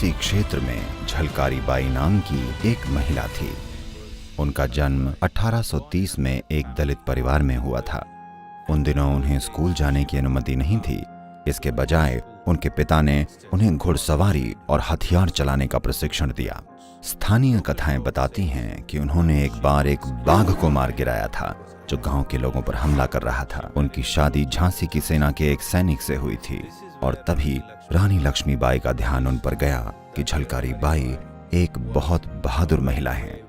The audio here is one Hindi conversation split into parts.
इसी क्षेत्र में झलकारी बाई नाम की एक महिला थी। उनका जन्म 1830 में एक दलित परिवार में हुआ था। उन दिनों उन्हें स्कूल जाने की अनुमति नहीं थी। इसके बजाय उनके पिता ने उन्हें घुड़सवारी और हथियार चलाने का प्रशिक्षण दिया। स्थानीय कथाएं बताती हैं कि उन्होंने एक बार एक बाघ को मार गिराया था जो गांव के लोगों पर हमला कर रहा था। उनकी शादी झांसी की सेना के एक सैनिक से हुई थी और तभी रानी लक्ष्मीबाई का ध्यान उन पर गया कि झलकारी बाई एक बहुत बहादुर महिला है।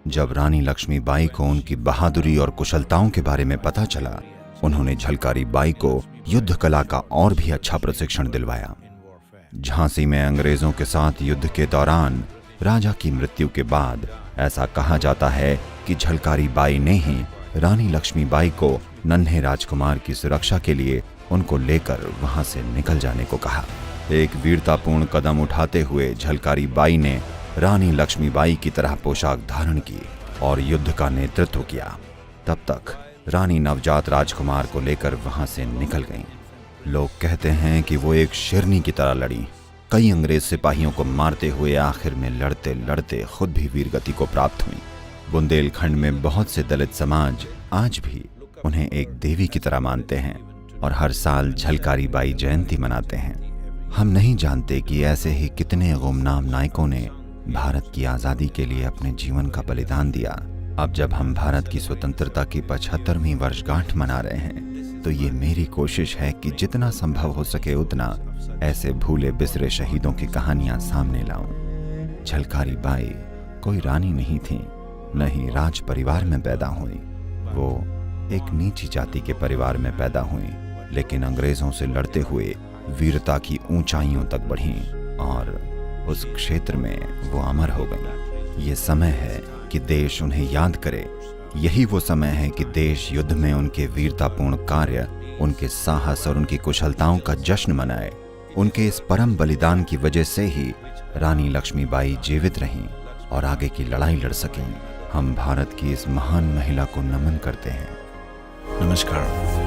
जब रानी लक्ष्मीबाई को उनकी बहादुरी और कुशलताओं के बारे में पता चला, उन्होंने झलकारी बाई को युद्ध कला का और भी अच्छा प्रशिक्षण दिलवाया। झांसी में अंग्रेजों के साथ युद्ध के दौरान राजा की मृत्यु के बाद ऐसा कहा जाता है कि झलकारी बाई ने ही रानी लक्ष्मीबाई को नन्हे राजकुमार की सुरक्षा के लिए उनको लेकर वहां से निकल जाने को कहा। एक वीरतापूर्ण कदम उठाते हुए झलकारी बाई ने रानी लक्ष्मीबाई की तरह पोशाक धारण की और युद्ध का नेतृत्व किया। तब तक रानी नवजात राजकुमार को लेकर वहां से निकल गईं। लोग कहते हैं कि वो एक शेरनी की तरह लड़ी। कई अंग्रेज सिपाहियों को मारते हुए आखिर में लड़ते लड़ते खुद भी वीरगति को प्राप्त हुई। बुंदेलखंड में बहुत से दलित समाज आज भी उन्हें एक देवी की तरह मानते हैं और हर साल झलकारी बाई जयंती मनाते हैं। हम नहीं जानते कि ऐसे ही कितने गुमनाम नायकों ने भारत की आज़ादी के लिए अपने जीवन का बलिदान दिया। अब जब हम भारत की स्वतंत्रता की 75वीं वर्षगांठ मना रहे हैं तो ये मेरी कोशिश है कि जितना संभव हो सके उतना ऐसे भूले बिसरे शहीदों की कहानियां सामने लाऊं। झलकारी बाई कोई रानी नहीं थी, न ही राज परिवार में पैदा हुई। वो एक नीची जाति के परिवार में पैदा हुई, लेकिन अंग्रेजों से लड़ते हुए वीरता की ऊंचाइयों तक बढ़ी और उस क्षेत्र में वो अमर हो गई। ये समय है कि देश उन्हें याद करे। यही वो समय है कि देश युद्ध में उनके वीरतापूर्ण कार्य, उनके साहस और उनकी कुशलताओं का जश्न मनाए। उनके इस परम बलिदान की वजह से ही रानी लक्ष्मीबाई जीवित रहीं और आगे की लड़ाई लड़ सकें। हम भारत की इस महान महिला को नमन करते हैं। नमस्कार।